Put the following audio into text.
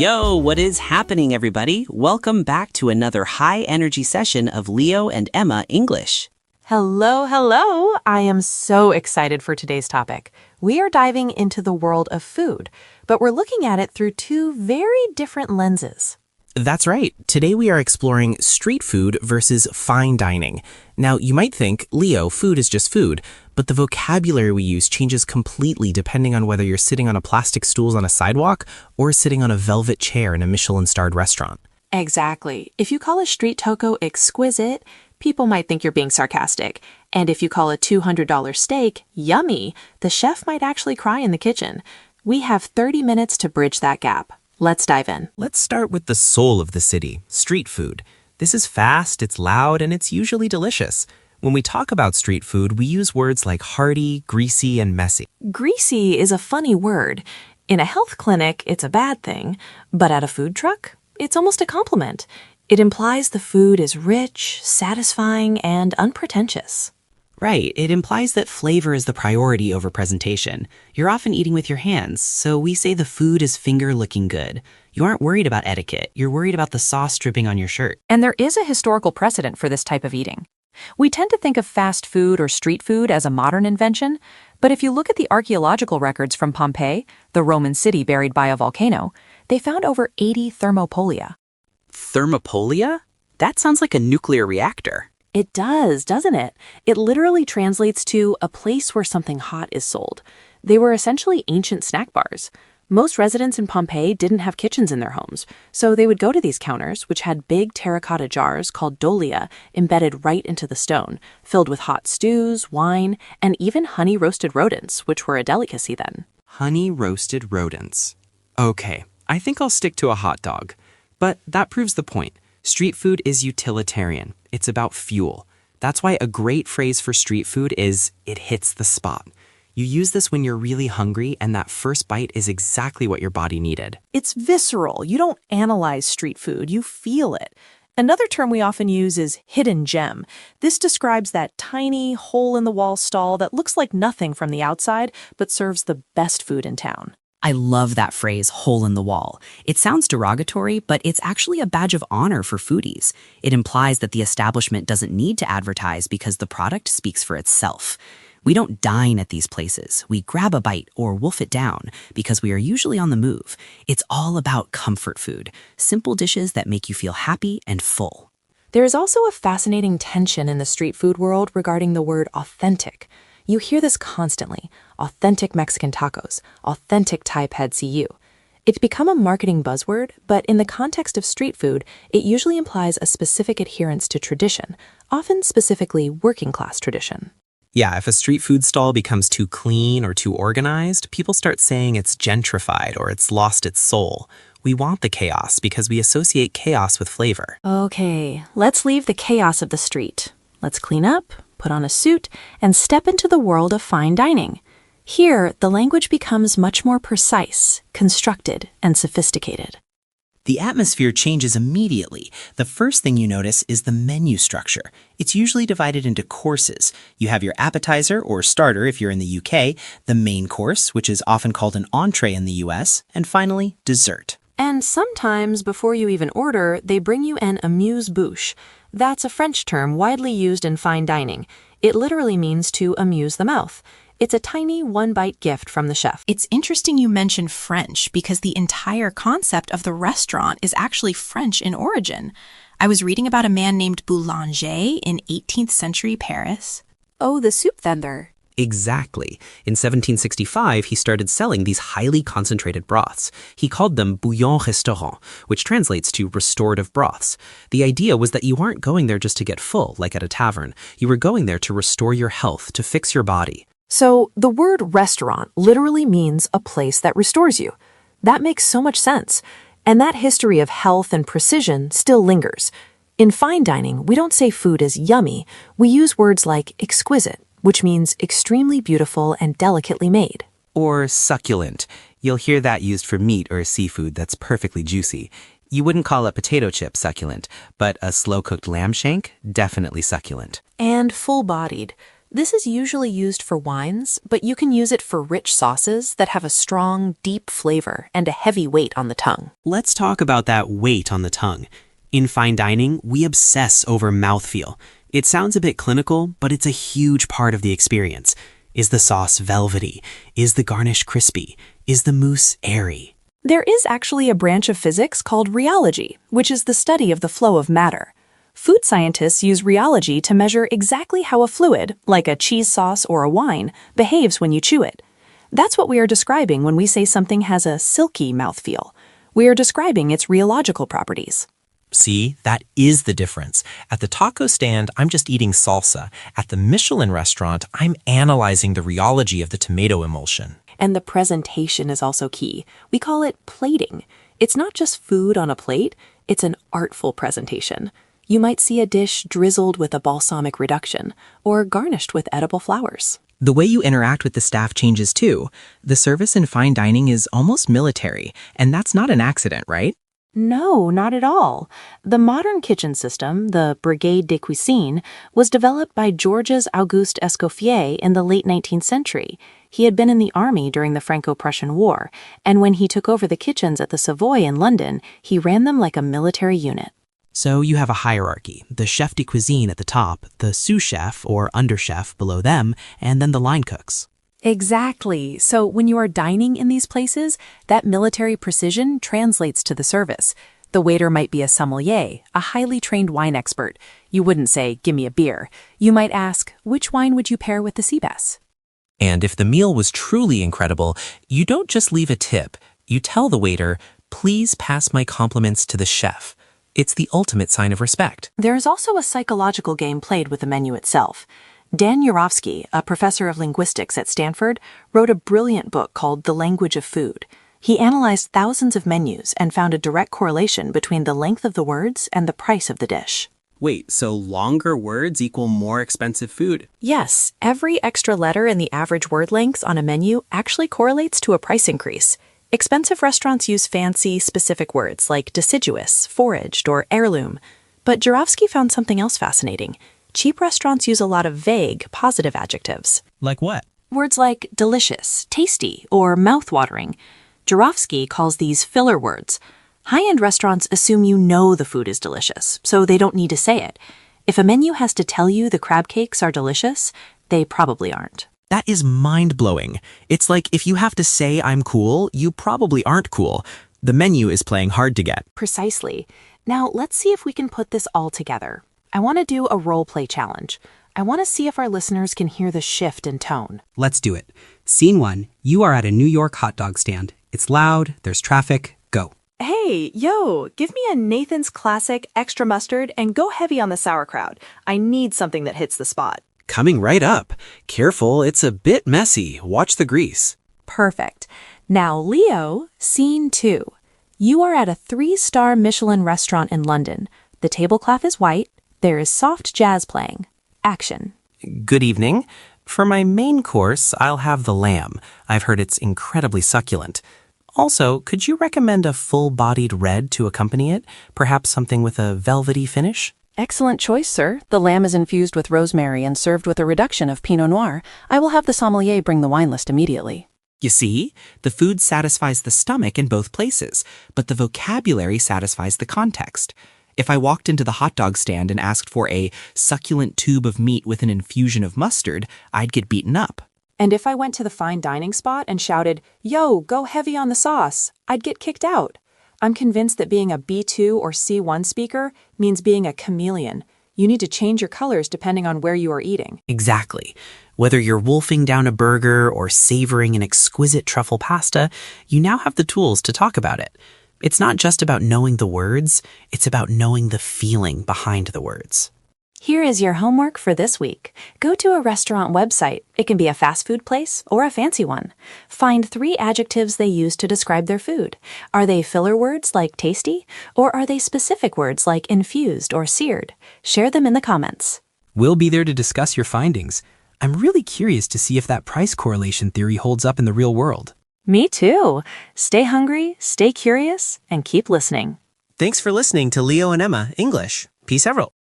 Yo, what is happening, everybody? Welcome back to another high-energy session of Leo and Emma English. Hello, hello! I am so excited for today's topic. We are diving into the world of food, but we're looking at it through two very different lenses. That's right. Today we are exploring street food versus fine dining. Now, you might think, Leo, food is just food, but the vocabulary we use changes completely depending on whether you're sitting on a plastic stool on a sidewalk or sitting on a velvet chair in a Michelin-starred restaurant. Exactly. If you call a street taco exquisite, people might think you're being sarcastic. And if you call a $200 steak yummy, the chef might actually cry in the kitchen. We have 30 minutes to bridge that gap. Let's dive in. Let's start with the soul of the city, street food. This is fast, it's loud, and it's usually delicious. When we talk about street food, we use words like hearty, greasy, and messy. Greasy is a funny word. In a health clinic, it's a bad thing, but at a food truck, it's almost a compliment. It implies the food is rich, satisfying, and unpretentious. Right, it implies that flavor is the priority over presentation. You're often eating with your hands, so we say the food is finger-looking good. You aren't worried about etiquette, you're worried about the sauce dripping on your shirt. And there is a historical precedent for this type of eating. We tend to think of fast food or street food as a modern invention, but if you look at the archaeological records from Pompeii, the Roman city buried by a volcano, they found over 80 thermopolia. Thermopolia? That sounds like a nuclear reactor. It does, doesn't it? It literally translates to a place where something hot is sold. They were essentially ancient snack bars. Most residents in Pompeii didn't have kitchens in their homes, so they would go to these counters, which had big terracotta jars called dolia embedded right into the stone, filled with hot stews, wine, and even honey-roasted rodents, which were a delicacy then. Honey-roasted rodents. Okay, I think I'll stick to a hot dog. But that proves the point. Street food is utilitarian. It's about fuel. That's why a great phrase for street food is, it hits the spot. You use this when you're really hungry and that first bite is exactly what your body needed. It's visceral. You don't analyze street food, you feel it. Another term we often use is hidden gem. This describes that tiny, hole-in-the-wall stall that looks like nothing from the outside, but serves the best food in town. I love that phrase, hole in the wall. It sounds derogatory, but it's actually a badge of honor for foodies. It implies that the establishment doesn't need to advertise because the product speaks for itself. We don't dine at these places. We grab a bite or wolf it down because we are usually on the move. It's all about comfort food, simple dishes that make you feel happy and full. There is also a fascinating tension in the street food world regarding the word authentic. You hear this constantly, authentic Mexican tacos, authentic Thai pad see ew. It's become a marketing buzzword, but in the context of street food, it usually implies a specific adherence to tradition, often specifically working-class tradition. Yeah, if a street food stall becomes too clean or too organized, people start saying it's gentrified or it's lost its soul. We want the chaos because we associate chaos with flavor. Okay, let's leave the chaos of the street. Let's clean up, put on a suit, and step into the world of fine dining. Here, the language becomes much more precise, constructed, and sophisticated. The atmosphere changes immediately. The first thing you notice is the menu structure. It's usually divided into courses. You have your appetizer or starter if you're in the UK, the main course, which is often called an entree in the US, and finally, dessert. And sometimes, before you even order, they bring you an amuse-bouche. That's a French term widely used in fine dining. It literally means to amuse the mouth. It's a tiny one-bite gift from the chef. It's interesting you mention French because the entire concept of the restaurant is actually French in origin. I was reading about a man named Boulanger in 18th century Paris. Oh, the soup vendor. Exactly. In 1765, he started selling these highly concentrated broths. He called them bouillon restaurant, which translates to restorative broths. The idea was that you aren't going there just to get full, like at a tavern. You were going there to restore your health, to fix your body. So the word restaurant literally means a place that restores you. That makes so much sense. And that history of health and precision still lingers. In fine dining, we don't say food is yummy. We use words like exquisite, which means extremely beautiful and delicately made. Or succulent. You'll hear that used for meat or seafood that's perfectly juicy. You wouldn't call a potato chip succulent, but a slow-cooked lamb shank, definitely succulent. And full-bodied. This is usually used for wines, but you can use it for rich sauces that have a strong, deep flavor and a heavy weight on the tongue. Let's talk about that weight on the tongue. In fine dining, we obsess over mouthfeel. It sounds a bit clinical, but it's a huge part of the experience. Is the sauce velvety? Is the garnish crispy? Is the mousse airy? There is actually a branch of physics called rheology, which is the study of the flow of matter. Food scientists use rheology to measure exactly how a fluid, like a cheese sauce or a wine, behaves when you chew it. That's what we are describing when we say something has a silky mouthfeel. We are describing its rheological properties. See, that is the difference. At the taco stand, I'm just eating salsa. At the Michelin restaurant, I'm analyzing the rheology of the tomato emulsion. And the presentation is also key. We call it plating. It's not just food on a plate, it's an artful presentation. You might see a dish drizzled with a balsamic reduction or garnished with edible flowers. The way you interact with the staff changes too. The service in fine dining is almost military, and that's not an accident, right? No, not at all. The modern kitchen system, the Brigade de Cuisine, was developed by Georges Auguste Escoffier in the late 19th century. He had been in the army during the Franco-Prussian War, and when he took over the kitchens at the Savoy in London, he ran them like a military unit. So you have a hierarchy, the chef de cuisine at the top, the sous chef or under chef below them, and then the line cooks. Exactly. So when you are dining in these places, that military precision translates to the service. The waiter might be a sommelier, a highly trained wine expert. You wouldn't say, "Give me a beer." You might ask, "Which wine would you pair with the sea bass?" And if the meal was truly incredible, you don't just leave a tip. You tell the waiter, "Please pass my compliments to the chef." It's the ultimate sign of respect. There is also a psychological game played with the menu itself. Dan Urofsky, a professor of linguistics at Stanford, wrote a brilliant book called The Language of Food. He analyzed thousands of menus and found a direct correlation between the length of the words and the price of the dish. Wait, so longer words equal more expensive food? Yes, every extra letter in the average word lengths on a menu actually correlates to a price increase. Expensive restaurants use fancy, specific words like deciduous, foraged, or heirloom. But Jurofsky found something else fascinating. Cheap restaurants use a lot of vague, positive adjectives. Like what? Words like delicious, tasty, or mouth-watering. Jurofsky calls these filler words. High-end restaurants assume you know the food is delicious, so they don't need to say it. If a menu has to tell you the crab cakes are delicious, they probably aren't. That is mind-blowing. It's like if you have to say I'm cool, you probably aren't cool. The menu is playing hard to get. Precisely. Now, let's see if we can put this all together. I want to do a role-play challenge. I want to see if our listeners can hear the shift in tone. Let's do it. Scene 1. You are at a New York hot dog stand. It's loud, there's traffic. Go. Hey, yo, give me a Nathan's Classic extra mustard and go heavy on the sauerkraut. I need something that hits the spot. Coming right up. Careful, it's a bit messy. Watch the grease. Perfect. Now, Leo, scene 2. You are at a 3-star Michelin restaurant in London. The tablecloth is white. There is soft jazz playing. Action. Good evening. For my main course, I'll have the lamb. I've heard it's incredibly succulent. Also, could you recommend a full-bodied red to accompany it? Perhaps something with a velvety finish? Excellent choice, sir. The lamb is infused with rosemary and served with a reduction of Pinot Noir. I will have the sommelier bring the wine list immediately. You see, the food satisfies the stomach in both places, but the vocabulary satisfies the context. If I walked into the hot dog stand and asked for a succulent tube of meat with an infusion of mustard, I'd get beaten up. And if I went to the fine dining spot and shouted, "Yo, go heavy on the sauce," I'd get kicked out. I'm convinced that being a B2 or C1 speaker means being a chameleon. You need to change your colors depending on where you are eating. Exactly. Whether you're wolfing down a burger or savoring an exquisite truffle pasta, you now have the tools to talk about it. It's not just about knowing the words, it's about knowing the feeling behind the words. Here is your homework for this week. Go to a restaurant website. It can be a fast food place or a fancy one. Find 3 adjectives they use to describe their food. Are they filler words like tasty, or are they specific words like infused or seared? Share them in the comments. We'll be there to discuss your findings. I'm really curious to see if that price correlation theory holds up in the real world. Me too. Stay hungry, stay curious, and keep listening. Thanks for listening to Leo and Emma English. Peace out.